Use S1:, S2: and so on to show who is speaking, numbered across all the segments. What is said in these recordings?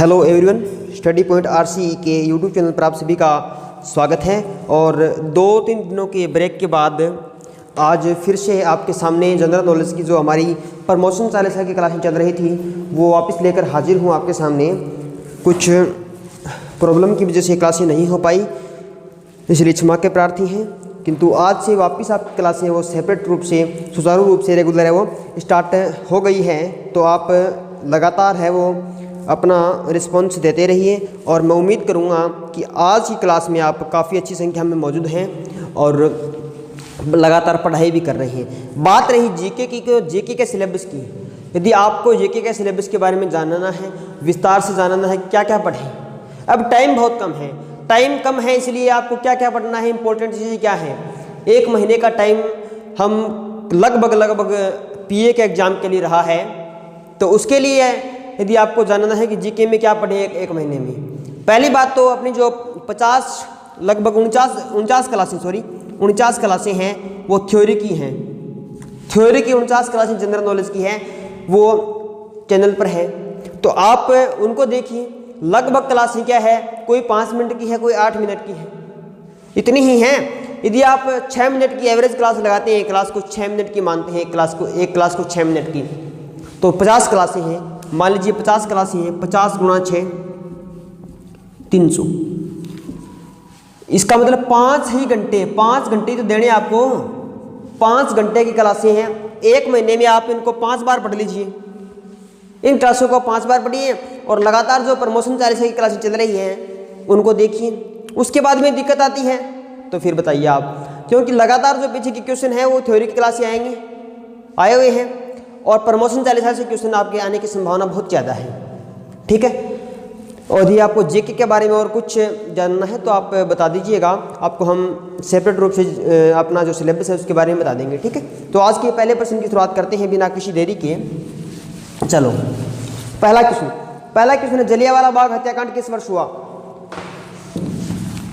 S1: Hello everyone, study point RC के YouTube channel पर आप सभी का स्वागत है। और 2-3 दिनों के ब्रेक के बाद आज फिर से आपके सामने जनरल नॉलेज की जो हमारी प्रमोशन 40 साल की क्लासें चल रही थी वो वापस लेकर हाजिर हूँ आपके सामने। कुछ प्रॉब्लम की वजह से क्लासें नहीं हो पाई, इसलिए क्षमा के प्रार्थी हैं, किंतु आज से वापस आपकी क्लासें वो सेपरेट रूप से सुचारू रूप से रेगुलर है वो स्टार्ट हो गई है। तो आप लगातार है वो अपना रिस्पॉन्स देते रहिए और मैं उम्मीद करूंगा कि आज की क्लास में आप काफ़ी अच्छी संख्या में मौजूद हैं और लगातार पढ़ाई भी कर रहे हैं। बात रही जीके की, जीके के सिलेबस की। यदि आपको जीके के सिलेबस के बारे में जानना है, विस्तार से जानना है क्या क्या पढ़ें, अब टाइम बहुत कम है, इसलिए आपको क्या क्या पढ़ना है, इंपॉर्टेंट चीज़ें क्या है। 1 महीने का टाइम हम लगभग पीए के एग्ज़ाम के लिए रहा है, तो उसके लिए यदि आपको जानना है कि जीके में क्या पढ़े एक महीने में, पहली बात तो अपनी जो 50 लगभग 49 क्लासें हैं वो थ्योरी की हैं। थ्योरी की 49 क्लासें जनरल नॉलेज की हैं, वो चैनल पर है, तो आप उनको देखिए। लगभग क्लासें क्या है, कोई 5 मिनट की है, कोई 8 मिनट की है, इतनी ही हैं। यदि आप 6 मिनट की एवरेज क्लास लगाते हैं, क्लास को 6 मिनट की मानते हैं, एक क्लास को 6 मिनट की, तो 50 क्लासें हैं। मान लीजिए 50 क्लासें हैं, 50 गुणा 6 300, इसका मतलब 5 घंटे तो देने आपको। 5 घंटे की क्लासें हैं, 1 महीने में आप इनको 5 बार पढ़ लीजिए। इन क्लासों को 5 बार पढ़िए और लगातार जो प्रमोशन 40 की क्लासें चल रही हैं उनको देखिए। उसके बाद में दिक्कत आती है तो फिर बताइए आप, क्योंकि लगातार जो पीछे के क्वेश्चन है वो थ्योरी की क्लास से आए हुए हैं और प्रमोशन 40 से क्वेश्चन आपके आने की संभावना बहुत ज़्यादा है। ठीक है, और यदि आपको जीके के बारे में और कुछ जानना है तो आप बता दीजिएगा, आपको हम सेपरेट रूप से अपना जो सिलेबस है उसके बारे में बता देंगे। ठीक है, तो आज के पहले प्रश्न की शुरुआत करते हैं बिना किसी देरी के। चलो, पहला क्वेश्चन है, जलियांवाला बाग हत्याकांड किस वर्ष हुआ?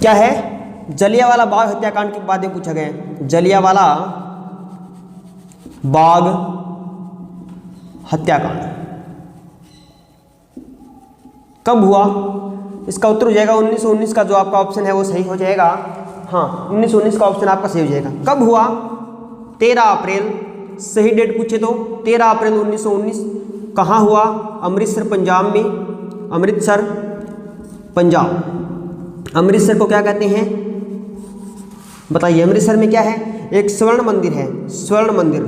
S1: क्या है? जलियांवाला बाग हत्याकांड के बाद पूछा गया है, जलियांवाला बाग हत्याकांड कब हुआ? इसका उत्तर हो जाएगा 1919 का जो आपका ऑप्शन है वो सही हो जाएगा। हाँ, 1919 का ऑप्शन आपका सही हो जाएगा। कब हुआ? 13 अप्रैल, सही डेट पूछे तो 13 अप्रैल 1919। कहाँ हुआ? अमृतसर पंजाब में। अमृतसर पंजाब। अमृतसर को क्या कहते हैं बताइए? अमृतसर में क्या है? एक स्वर्ण मंदिर है, स्वर्ण मंदिर,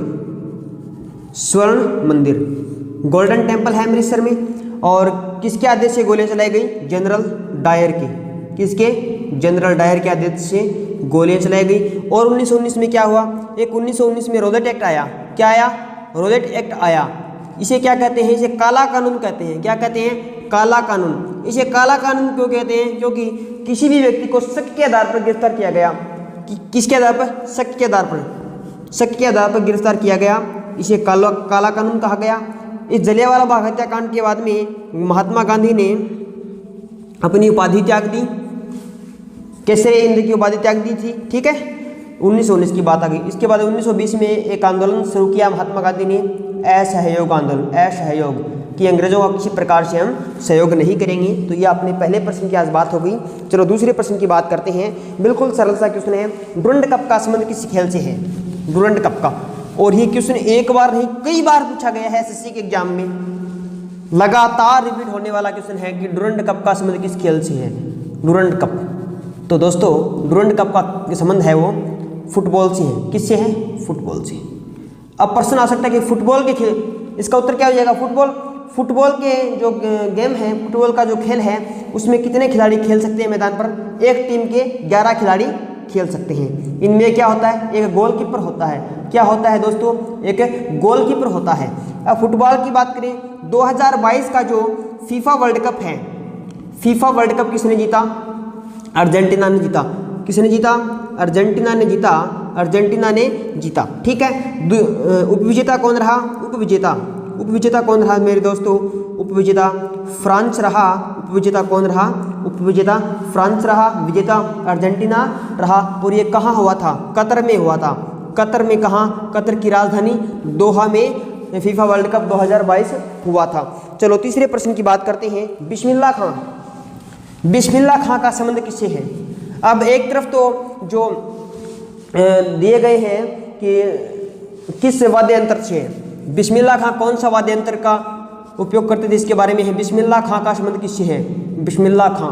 S1: गोल्डन टेम्पल है अमृतसर में। और किसके आदेश से गोलियां चलाई गई? जनरल डायर के। किसके? जनरल डायर के आदेश से गोलियां चलाई गई। और 1919 में क्या हुआ? एक 1919 में रोजेट एक्ट आया। क्या आया? रोजेट एक्ट आया। इसे क्या कहते हैं? इसे काला कानून कहते हैं। क्या कहते हैं? काला कानून। इसे काला कानून क्यों कहते हैं? क्योंकि किसी भी व्यक्ति को शक के आधार पर गिरफ्तार किया गया। किसके आधार पर? शक के आधार पर गिरफ्तार किया गया, इसे काला कानून कहा गया। इस जलियांवाला बाग हत्याकांड के बाद में महात्मा गांधी ने अपनी उपाधि त्याग दी। कैसे इनकी उपाधि त्याग दी थी? ठीक है, 1919 की बात आ गई। इसके बाद 1920 में एक आंदोलन शुरू किया महात्मा गांधी ने, असहयोग आंदोलन, असहयोग, कि अंग्रेजों का किसी प्रकार से हम सहयोग नहीं करेंगे। तो ये अपने पहले प्रश्न की आज बात हो गई। चलो दूसरे प्रश्न की बात करते हैं। बिल्कुल सरल सा क्वेश्चन है, डुरंड कप का संबंध किस खेल से है? डुरंड कप का। और ये क्वेश्चन एक बार नहीं कई बार पूछा गया है एसएससी के एग्जाम में, लगातार रिपीट होने वाला क्वेश्चन है कि डुरंड कप का संबंध किस खेल से है? Durand cup. तो दोस्तों डुरंड कप का संबंध है वो फुटबॉल से है। किससे है? फुटबॉल से। अब प्रश्न आ सकता है कि फुटबॉल के खेल, इसका उत्तर क्या हो जाएगा? फुटबॉल के जो गेम है, फुटबॉल का जो खेल है उसमें कितने खिलाड़ी खेल सकते हैं मैदान पर? एक टीम के 11 खिलाड़ी खेल सकते हैं। इनमें क्या होता है? एक गोलकीपर होता है। क्या होता है दोस्तों? एक गोलकीपर होता है। अब फुटबॉल की बात करें, 2022 का जो फीफा वर्ल्ड कप है, फीफा वर्ल्ड कप किसने जीता? अर्जेंटीना ने जीता। किसने जीता? अर्जेंटीना ने जीता। ठीक है, उपविजेता कौन रहा? उपविजेता कौन रहा मेरे दोस्तों? उपविजेता फ्रांस रहा। उपविजेता कौन रहा? उपविजेता फ्रांस रहा, विजेता अर्जेंटीना रहा। और ये कहाँ हुआ था? कतर में हुआ था। कतर में कहाँ? कतर की राजधानी दोहा में फीफा वर्ल्ड कप 2022 हुआ था। चलो तीसरे प्रश्न की बात करते हैं। बिस्मिल्लाह खां, बिस्मिल्लाह खां का संबंध किससे है? अब एक तरफ तो जो दिए गए हैं कि किस वाद्य यंत्र से है, बिस्मिल्लाह खां कौन सा वाद्य यंत्र का उपयोग करते थे इसके बारे में है। बिस्मिल्लाह खां का संबंध किससे है? बिस्मिल्लाह खां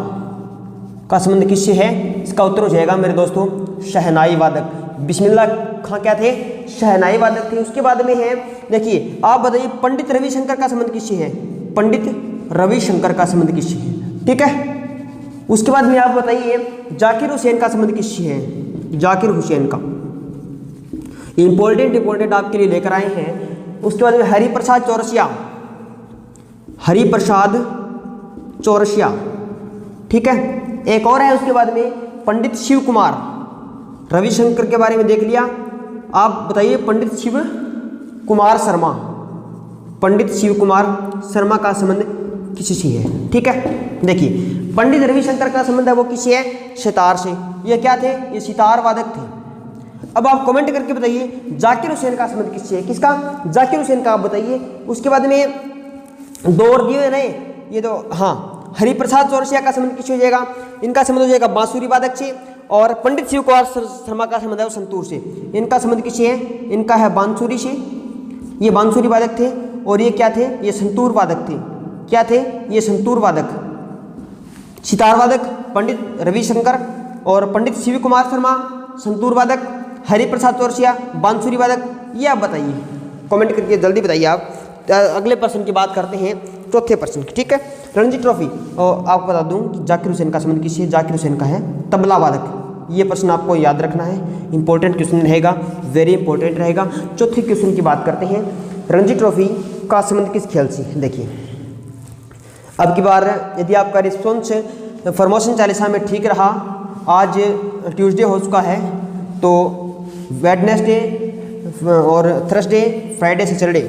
S1: का संबंध किससे है? इसका उत्तर हो जाएगा मेरे दोस्तों शहनाई वादक। बिस्मिल्लाह खां क्या थे? शहनाई वादक थे। उसके बाद में है, देखिए आप बताइए पंडित रविशंकर का संबंध किससे है? पंडित रविशंकर का संबंध किससे है? ठीक है। उसके बाद में आप बताइए जाकिर हुसैन का संबंध किससे है? जाकिर हुसैन का इंपॉर्टेंट आपके लिए लेकर आए हैं। उसके बाद में हरिप्रसाद चौरसिया, हरिप्रसाद चौरसिया, ठीक है। एक और है उसके बाद में पंडित शिव कुमार, रविशंकर के बारे में देख लिया। आप बताइए पंडित शिव कुमार शर्मा, पंडित शिव कुमार शर्मा का संबंध किससे है? ठीक है। देखिए पंडित रविशंकर का संबंध है वो किससे है? सितार से। ये क्या थे? ये सितार वादक थे। अब आप कमेंट करके बताइए जाकिर हुसैन का संबंध किससे है? किसका? जाकिर हुसैन का आप बताइए। उसके बाद में दो और दिए नहीं ये तो, हाँ, हरिप्रसाद चौरसिया का संबंध किससे हो जाएगा? इनका संबंध हो जाएगा बांसुरी वादक से। और पंडित शिव कुमार शर्मा का संबंध है वो संतूर से। इनका संबंध किससे है? इनका है बांसुरी से। ये बांसुरी वादक थे। और ये क्या थे? ये संतूर वादक थे। क्या थे? ये संतूर वादक। सितार वादक पंडित रविशंकर और पंडित शिव कुमार शर्मा, संतूर वादक हरिप्रसाद चौरसिया, बांसुरी वादक। ये आप बताइए, कमेंट करके जल्दी बताइए आप। अगले प्रश्न की बात करते हैं, चौथे प्रश्न की। ठीक है। रणजी ट्रॉफी, और आपको बता दूं कि जाकिर हुसैन का संबंध किससे? जाकिर हुसैन का है तबला वादक। ये प्रश्न आपको याद रखना है, इंपॉर्टेंट क्वेश्चन रहेगा, वेरी इंपॉर्टेंट रहेगा। चौथे क्वेश्चन की बात करते हैं, रणजी ट्रॉफी का संबंध किस खेल से? देखिए अब की बार यदि आपका रिस्पॉन्स फॉर्मेशन चालीसा में ठीक रहा, आज ट्यूसडे हो चुका है, तो वेडनेसडे और थर्सडे, फ्राइडे, सैटरडे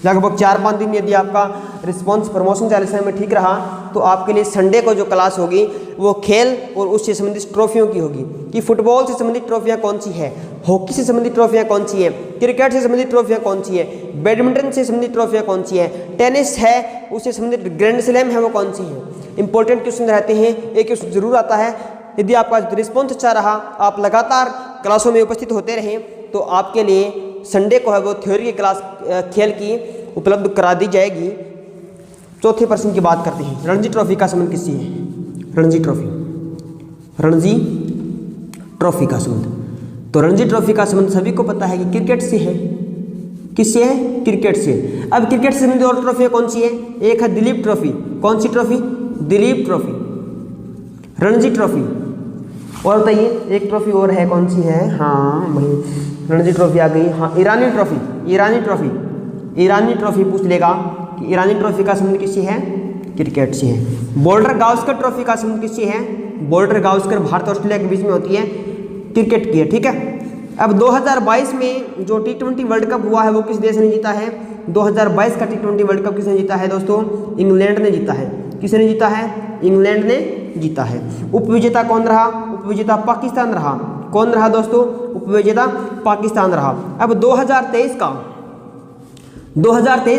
S1: लगभग 4-5 दिन यदि आपका रिस्पॉन्स प्रमोशन चालीसा में ठीक रहा, तो आपके लिए संडे को जो क्लास होगी वो खेल और उससे संबंधित ट्रॉफियों की होगी कि फुटबॉल से संबंधित ट्रॉफियाँ कौन सी है, हॉकी से संबंधित ट्रॉफियाँ कौन सी है, क्रिकेट से संबंधित ट्रॉफियाँ कौन सी है, बैडमिंटन से संबंधित ट्रॉफियाँ कौन सी है, टेनिस है उससे संबंधित ग्रैंड स्लैम है वो कौन सी है। इंपॉर्टेंट क्वेश्चन रहते हैं, एक क्वेश्चन जरूर आता है। यदि आपका रिस्पॉन्स अच्छा रहा, आप लगातार क्लासों में उपस्थित होते रहें, तो आपके लिए संडे को है वो थ्योरी की क्लास खेल की उपलब्ध करा दी जाएगी। चौथे प्रश्न की बात करते हैं, रणजी ट्रॉफी का संबंध किससे है? रणजी ट्रॉफी, रणजी ट्रॉफी का संबंध, तो रणजी ट्रॉफी का संबंध सभी को पता है कि क्रिकेट से है। किससे है? क्रिकेट से। अब क्रिकेट से संबंधित और ट्रॉफी कौन सी है? एक है दिलीप ट्रॉफी। कौन सी trophy? Dilip trophy, Ranji trophy. और बताइए एक ट्रॉफी और है, कौन सी है? हाँ वही रणजी ट्रॉफी आ गई। हाँ ईरानी ट्रॉफी, ईरानी ट्रॉफी, ईरानी ट्रॉफी पूछ लेगा कि ईरानी ट्रॉफी का संबंध किससे है? क्रिकेट से है। बोल्डर गावस्कर ट्रॉफी का संबंध किससे है? बोल्डर गावस्कर भारत और ऑस्ट्रेलिया के बीच में होती है, क्रिकेट की है। ठीक है। अब 2022 में जो T20 वर्ल्ड कप हुआ है वो किस देश ने जीता है? 2022 का T20 वर्ल्ड कप किसने जीता है दोस्तों? इंग्लैंड ने जीता है। किसने जीता है? इंग्लैंड ने जीता है। उपविजेता कौन रहा? उपविजेता पाकिस्तान रहा। कौन रहा दोस्तों? उपविजेता पाकिस्तान रहा। अब 2023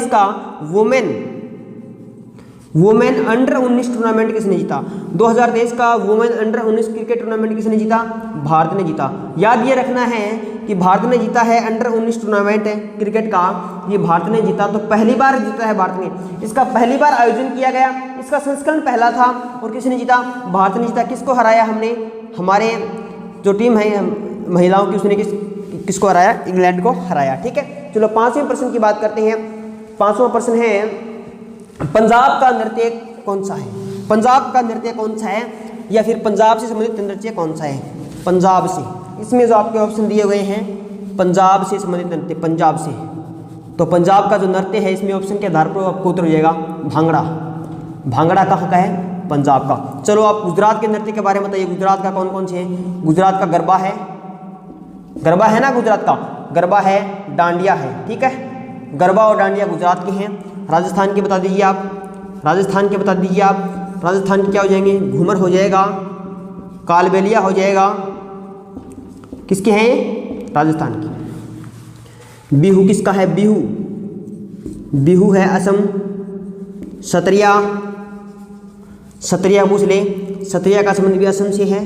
S1: का वुमेन अंडर 19 टूर्नामेंट किसने जीता? 2023 का वुमेन अंडर 19 क्रिकेट टूर्नामेंट किसने जीता? भारत ने जीता। याद ये रखना है कि भारत ने जीता है अंडर 19 टूर्नामेंट क्रिकेट का, ये भारत ने जीता। तो पहली बार जीता है भारत ने, इसका पहली बार आयोजन किया गया, इसका संस्करण पहला था। और किसने जीता? भारत ने जीता। किसको हराया हमने? हमारे जो टीम है महिलाओं की, उसने किसको हराया? इंग्लैंड को हराया। ठीक है। चलो 5वें प्रश्न की बात करते हैं। 5वां प्रश्न है, पंजाब का नृत्य कौन सा है? पंजाब का नृत्य कौन सा है, या फिर पंजाब से संबंधित नृत्य कौन सा है? पंजाब से, इसमें जो आपके ऑप्शन दिए गए हैं पंजाब से संबंधित नृत्य, पंजाब से, तो पंजाब का जो नृत्य है इसमें ऑप्शन के आधार पर आपको उत्तर हो जाएगा भांगड़ा। भांगड़ा कहाँ का है? पंजाब का। चलो आप गुजरात के नृत्य के बारे में बताइए, गुजरात का कौन कौन से है? गुजरात का गरबा है, गरबा है ना गुजरात का, गरबा है, डांडिया है। ठीक है। गरबा और डांडिया गुजरात के हैं। राजस्थान के बता दीजिए आप, राजस्थान के बता दीजिए आप। राजस्थान के क्या हो जाएंगे? घूमर हो जाएगा, कालबेलिया हो जाएगा। किसके हैं? राजस्थान की। बिहू किसका है? बिहू, बिहू है असम। सत्रिया, सत्रिया पूछ ले, सत्रिया का संबंध भी असम से है।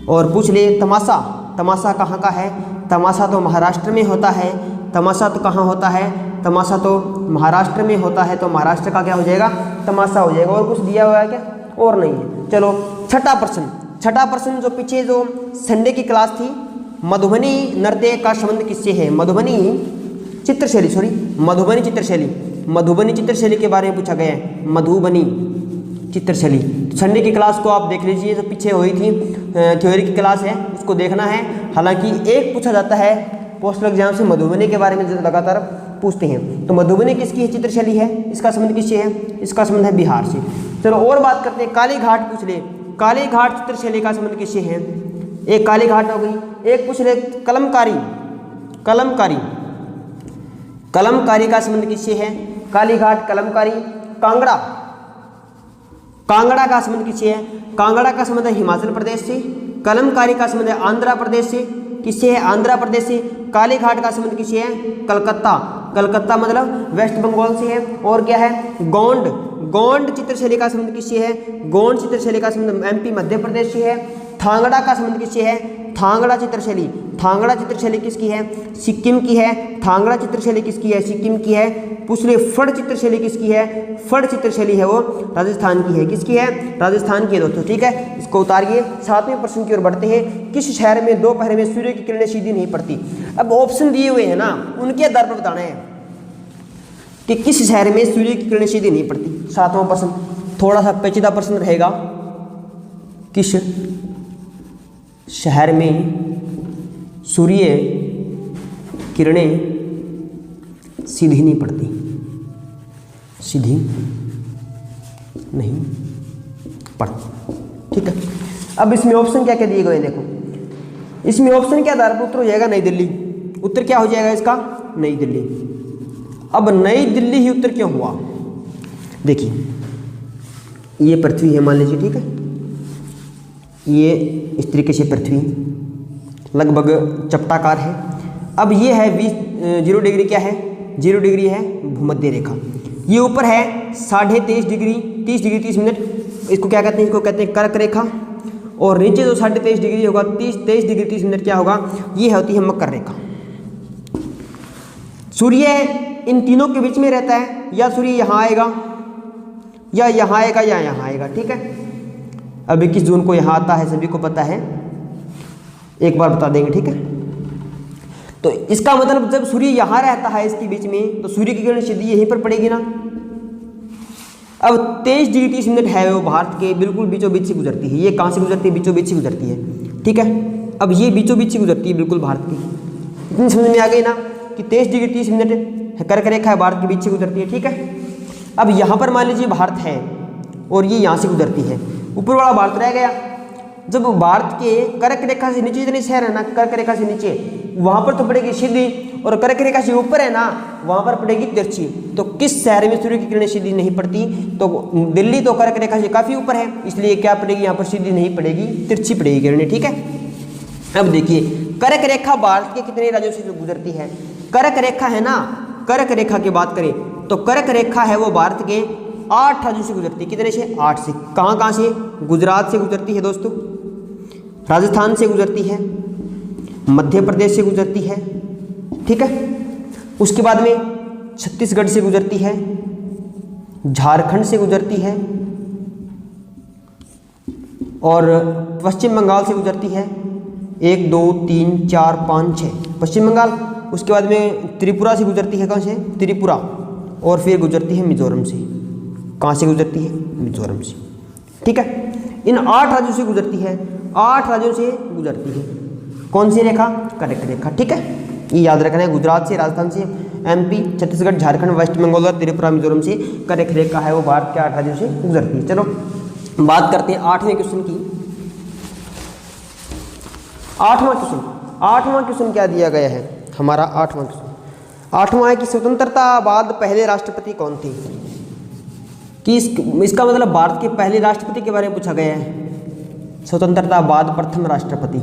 S1: और पूछ ले तमाशा, तमाशा कहाँ का है? तमाशा तो महाराष्ट्र में होता है। तमाशा तो कहाँ होता है? तमाशा तो महाराष्ट्र में होता है, तो महाराष्ट्र का क्या हो जाएगा? तमाशा हो जाएगा। और कुछ दिया हुआ है क्या? और नहीं है। चलो छठा प्रश्न, छठा प्रश्न जो पीछे जो संडे की क्लास थी, मधुबनी नृत्य का संबंध किससे है? मधुबनी चित्रशैली, सॉरी मधुबनी चित्रशैली, मधुबनी चित्रशैली के बारे में पूछा गया है। मधुबनी चित्रशैली, संडे की क्लास को आप देख लीजिए, जो पीछे हुई थी थ्योरी की क्लास है, उसको देखना है। हालांकि एक पूछा जाता है पोस्टल एग्जाम से, मधुबनी के बारे में जो लगातार पूछते हैं। तो मधुबनी किसकी चित्रशैली है? इसका संबंध किससे है? इसका संबंध है बिहार से। चलो और बात करते हैं, काली घाट पूछ ले, काली घाट चित्रशैली का संबंध किससे है? एक काली घाट हो गई। एक पूछ ले कलमकारी, कलमकारी, कलमकारी का संबंध किससे है? काली घाट, कलमकारी। कांगड़ा, कांगड़ा का संबंध किससे है? कांगड़ा का संबंध है हिमाचल प्रदेश से। कलमकारी का संबंध है आंध्र प्रदेश से। किससे है? आंध्र प्रदेश से। काली घाट का संबंध किससे है? कलकत्ता, कलकत्ता मतलब वेस्ट बंगाल से है। और क्या है? गोंड, गोंड चित्रशैली का संबंध किससे है? गोंड चित्रशैली का संबंध एमपी मध्य प्रदेश से है। थांगड़ा का संबंध किससे है? थांगड़ा चित्रशैली, थांगड़ा चित्रशैली किसकी है? सिक्किम की है। थांगड़ा चित्रशैली किसकी है? सिक्किम की है। पूछ ले फड़ चित्रशैली किसकी है? फड़ चित्रशैली है वो राजस्थान की है। किसकी है? राजस्थान की है दोस्तों। ठीक है, इसको उतारिए। सातवें प्रश्न की ओर बढ़ते हैं। किस शहर में दोपहर में सूर्य की किरणें सीधी नहीं पड़ती? अब ऑप्शन दिए हुए हैं ना, उनके आधार पर बताना है कि किस शहर में सूर्य की किरणें सीधी नहीं पड़ती। सातवां प्रश्न थोड़ा सा पेचीदा प्रश्न रहेगा। किस शहर में सूर्य किरणें सीधी नहीं पड़ती? सीधी नहीं पड़ती। ठीक है, अब इसमें ऑप्शन क्या क्या दिए गए देखो। इसमें ऑप्शन के आधार पर उत्तर हो जाएगा नई दिल्ली। उत्तर क्या हो जाएगा इसका? नई दिल्ली। अब नई दिल्ली ही उत्तर क्यों हुआ? देखिए ये पृथ्वी है मान लीजिए, ठीक है, ये इस तरीके से पृथ्वी लगभग चपटाकार है। अब ये है 0 डिग्री, क्या है? 0 डिग्री है भूमध्य रेखा। ये ऊपर है 23.5 डिग्री 30 डिग्री 30 मिनट, इसको क्या कहते हैं? इसको कहते हैं कर्क रेखा। और नीचे जो 23.5 डिग्री होगा 23 डिग्री 30 मिनट क्या होगा? ये होती है मकर रेखा। सूर्य इन तीनों के बीच में रहता है, या सूर्य यहाँ आएगा या यहाँ आएगा या यहाँ आएगा। ठीक है, अब 21 जून को यहाँ आता है, सभी को पता है, एक बार बता देंगे। ठीक है, तो इसका मतलब जब सूर्य यहाँ रहता है इसके बीच में, तो सूर्य की किरण सीधी यहीं पर पड़ेगी ना। अब 23 डिग्री 30 मिनट है वो भारत के बिल्कुल बीचों बीच से गुजरती है। ये कहाँ से गुजरती है? बीचों बीच से गुजरती है। ठीक है, अब ये बीचों बीच से गुजरती है बिल्कुल भारत की। इतनी समझ में आ गई ना कि 23 डिग्री 30 मिनट कर्क रेखा है, भारत के बीच से गुजरती है। ठीक है, अब यहाँ पर मान लीजिए भारत है और ये यहाँ से गुजरती है, ऊपर वाला भारत रह गया। जब भारत के कर्क रेखा से नीचे जितने शहर है ना, कर्क रेखा से नीचे, वहाँ पर तो पड़ेगी सीधी, और कर्क रेखा से ऊपर है ना, वहाँ पर पड़ेगी तिरछी। तो किस शहर में सूर्य की किरणें सीधी नहीं पड़ती? तो दिल्ली तो कर्क रेखा से काफ़ी ऊपर है, इसलिए क्या पड़ेगी यहाँ पर? सीधी नहीं पड़ेगी, तिरछी पड़ेगी किरणें। ठीक है, अब देखिए कर्क रेखा भारत के कितने राज्यों से गुजरती है? कर्क रेखा है ना, कर्क रेखा की बात करें तो कर्क रेखा है वो भारत के 8 राज्यों से गुजरती है। कितने से? 8 से। कहाँ कहाँ से? गुजरात से गुजरती है दोस्तों, राजस्थान से गुजरती है, मध्य प्रदेश से गुजरती है। ठीक है, उसके बाद में छत्तीसगढ़ से गुजरती है, झारखंड से गुजरती है, और पश्चिम बंगाल से गुजरती है। 1 2 3 4 5 6 पश्चिम बंगाल। उसके बाद में त्रिपुरा से गुजरती है। कहाँ से? त्रिपुरा। और फिर गुजरती है मिजोरम से। कहाँ से गुजरती है? मिजोरम से। ठीक है, इन 8 राज्यों से गुजरती है, 8 राज्यों से गुजरती है। कौन सी रेखा? कर्क रेखा। ठीक है, ये याद रखना है। गुजरात से, राजस्थान से, एमपी, छत्तीसगढ़, झारखंड, वेस्ट बंगाल और त्रिपुरा मिजोरम से कर्क रेखा है वो भारत के 8 राज्यों से गुजरती है। चलो बात करते हैं 8वें क्वेश्चन की। 8वां क्वेश्चन क्या दिया गया है हमारा? 8वां क्वेश्चन 8वां है कि स्वतंत्रता बाद पहले राष्ट्रपति कौन थे? कि इसका मतलब भारत के पहले राष्ट्रपति के बारे में पूछा गया है। स्वतंत्रता बाद प्रथम राष्ट्रपति,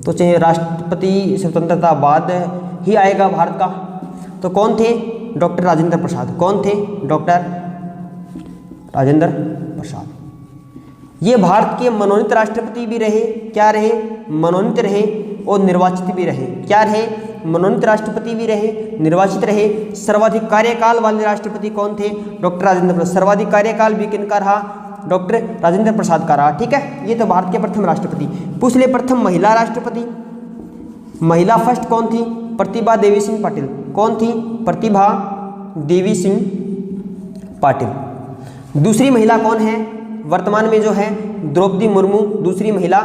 S1: तो चाहे राष्ट्रपति स्वतंत्रता बाद ही आएगा भारत का। तो कौन थे? डॉक्टर राजेंद्र प्रसाद। कौन थे? डॉक्टर राजेंद्र प्रसाद। ये भारत के मनोनीत राष्ट्रपति भी रहे, क्या रहे, मनोनीत रहे और निर्वाचित भी रहे। क्या रहे, मनोनीत राष्ट्रपति भी रहे, निर्वाचित रहे। सर्वाधिक कार्यकाल वाले राष्ट्रपति कौन थे, डॉक्टर राजेंद्र प्रसाद। सर्वाधिक कार्यकाल भी किनका रहा, डॉक्टर राजेंद्र प्रसाद का रहा। ठीक है, ये तो भारत के प्रथम राष्ट्रपति। पूछ ले प्रथम महिला राष्ट्रपति, महिला फर्स्ट कौन थी, प्रतिभा देवी सिंह पाटिल। कौन थी, प्रतिभा देवी सिंह पाटिल। दूसरी महिला कौन है, वर्तमान में जो है द्रौपदी मुर्मू दूसरी महिला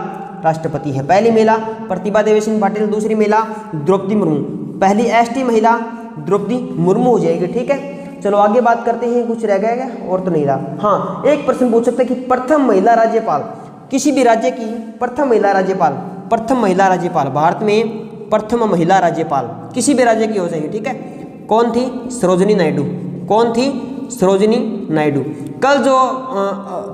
S1: राष्ट्रपति है। पहली महिला प्रतिभा देवी सिंह पाटिल, दूसरी महिला द्रौपदी मुर्मू। पहली एसटी महिला द्रौपदी मुर्मू हो जाएगी। ठीक है, चलो आगे बात करते हैं। कुछ रह गया क्या, और तो नहीं रहा। हाँ, एक प्रश्न पूछ सकते हैं कि प्रथम महिला राज्यपाल, किसी भी राज्य की प्रथम महिला राज्यपाल, प्रथम महिला राज्यपाल, भारत में प्रथम महिला राज्यपाल किसी भी राज्य की हो जाएगी। ठीक है, कौन थी, सरोजिनी नायडू। कौन थी, सरोजिनी नायडू। कल जो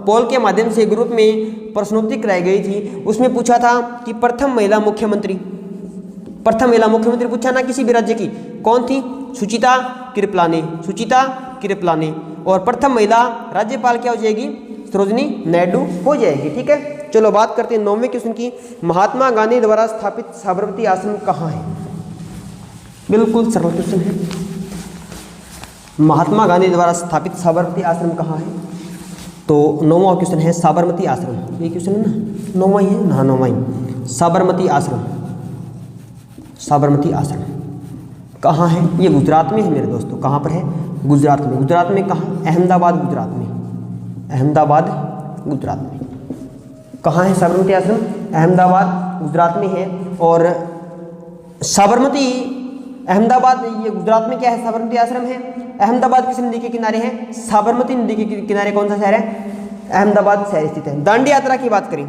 S1: पोल के माध्यम से ग्रुप में प्रश्नोत्तरी कराई गई थी, उसमें पूछा था कि प्रथम महिला मुख्यमंत्री, प्रथम महिला मुख्यमंत्री पूछा ना किसी भी राज्य की, कौन थी, सुचिता कृपलानी। सुचिता कृपलानी। और प्रथम महिला राज्यपाल क्या हो जाएगी, सरोजिनी नायडू हो जाएगी। ठीक है, चलो बात करते हैं 9वें क्वेश्चन की। महात्मा गांधी द्वारा स्थापित साबरमती आश्रम कहाँ है। बिल्कुल सरल क्वेश्चन है। महात्मा गांधी द्वारा स्थापित साबरमती आश्रम कहाँ है, तो 9वां क्वेश्चन है साबरमती आश्रम। ये क्वेश्चन है ना, 9वां ही है ना, 9वां ही। साबरमती आश्रम, साबरमती आश्रम कहाँ है, ये गुजरात में है मेरे दोस्तों। कहाँ पर है, गुजरात में। गुजरात में कहाँ, अहमदाबाद गुजरात में। अहमदाबाद गुजरात में। कहाँ है साबरमती आश्रम, अहमदाबाद गुजरात में है। और साबरमती अहमदाबाद, ये गुजरात में क्या है, साबरमती आश्रम है। अहमदाबाद किस नदी के किनारे है, साबरमती नदी के किनारे कौन सा शहर है, अहमदाबाद शहर स्थित है। दांडी यात्रा की बात करें,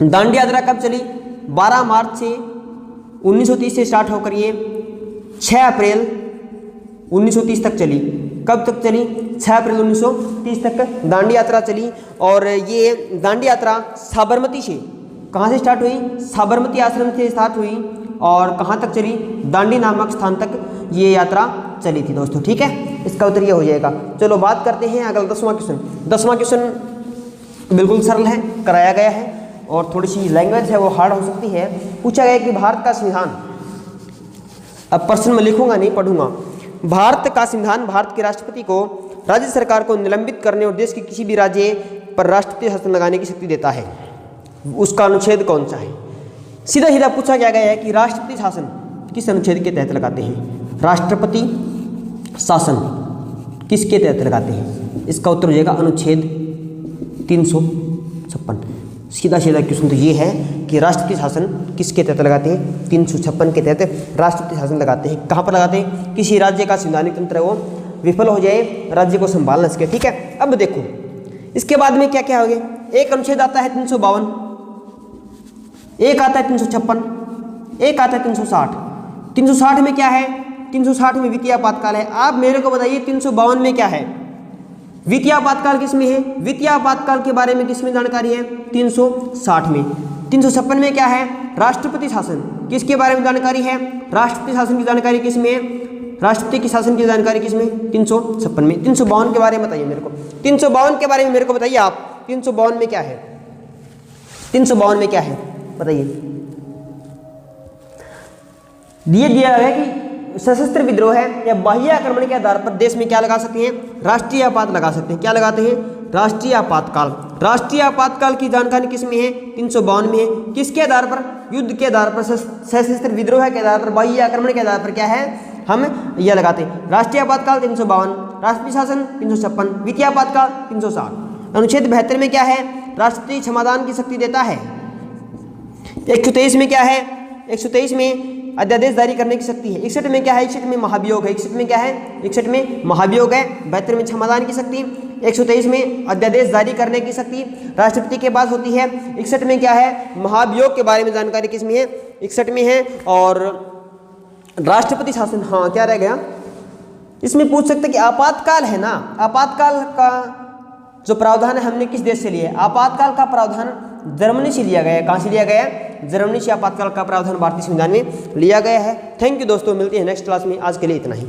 S1: दांडी यात्रा कब चली, 12 मार्च से 1930 से स्टार्ट होकर ये 6 अप्रैल 1930 तक चली। कब तक चली, 6 अप्रैल 1930 तक दांडी यात्रा चली। और ये दांडी यात्रा साबरमती से, कहाँ से स्टार्ट हुई, साबरमती आश्रम से स्टार्ट हुई और कहाँ तक चली, दांडी नामक स्थान तक ये यात्रा चली थी दोस्तों। ठीक है, इसका उत्तर ये हो जाएगा। चलो बात करते हैं अगला 10वां क्वेश्चन। 10वां क्वेश्चन बिल्कुल सरल है, कराया गया है और थोड़ी सी लैंग्वेज है वो हार्ड हो सकती है। पूछा गया कि भारत का संविधान, अब प्रश्न में लिखूंगा नहीं पढ़ूंगा। भारत का संविधान भारत के राष्ट्रपति को राज्य सरकार को निलंबित करने और देश के किसी भी राज्य पर राष्ट्रपति शासन लगाने की शक्ति देता है। उसका अनुच्छेद कौन सा है। सीधा सीधा पूछा क्या गया है कि राष्ट्रपति शासन किस अनुच्छेद के तहत लगाते हैं, राष्ट्रपति शासन किसके तहत लगाते हैं। इसका उत्तर हो जाएगा अनुच्छेद 356। सीधा सीधा क्वेश्चन तो ये है कि राष्ट्रपति शासन किसके तहत लगाते हैं, 356 के तहत राष्ट्रपति शासन लगाते हैं। कहाँ पर लगाते हैं, किसी राज्य का संवैधानिक तंत्र वो विफल हो जाए, राज्य को संभाल न सके। ठीक है, अब देखो इसके बाद में क्या क्या हो गया। एक अनुच्छेद आता है 352, एक आता है 356, एक आता है 360। 360 में क्या है, 360 में वित्तीय आपातकाल है। आप मेरे को बताइए 352 में क्या है, वित्तीय आपातकाल किसमें है, वित्तीय आपातकाल के बारे में किसमें जानकारी है, 360 में। 356 में क्या है, राष्ट्रपति शासन, किसके बारे में जानकारी है, राष्ट्रपति शासन की जानकारी किसमें है, राष्ट्रपति की शासन की जानकारी किसमें, 356 में। 352 के बारे में बताइए मेरे को, 352 के बारे में मेरे को बताइए आप, 352 में क्या है, 352 में क्या है बताइए। दिया गया है कि सशस्त्र विद्रोह है या बाह्य आक्रमण के आधार पर देश में क्या लगा सकते हैं, राष्ट्रीय आपात लगा सकते हैं। क्या लगाते हैं, राष्ट्रीय आपातकाल। राष्ट्रीय आपातकाल की जानकारी किसमें है, 352 में है। किसके आधार पर, युद्ध के आधार पर, सशस्त्र विद्रोह के आधार पर, बाह्य आक्रमण के आधार पर क्या है, हम यह लगाते हैं। राष्ट्रीय आपातकाल 352, राष्ट्रपति शासन 356, वित्तीय आपातकाल 360। अनुच्छेद 72 में क्या है, राष्ट्रपति क्षमादान की शक्ति देता है। 123 में क्या है, 123 में अध्यादेश जारी करने की शक्ति है। 61 में क्या है, 61 में महाभियोग है। 61 में क्या है, 61 में महाभियोग है। 72 में क्षमादान की शक्ति, 123 में अध्यादेश जारी करने की शक्ति राष्ट्रपति के पास होती है। 61 में क्या है, महाभियोग के बारे में जानकारी किसमें है, 61 में है। और राष्ट्रपति शासन, हाँ क्या रह गया, इसमें पूछ सकते कि आपातकाल है ना, आपातकाल का जो प्रावधान है हमने किस देश से लिया है, आपातकाल का प्रावधान जर्मनी से लिया गया है। कहाँ से लिया गया है, जर्मनी से आपातकाल का प्रावधान भारतीय संविधान में लिया गया है। थैंक यू दोस्तों, मिलते हैं नेक्स्ट क्लास में, आज के लिए इतना ही।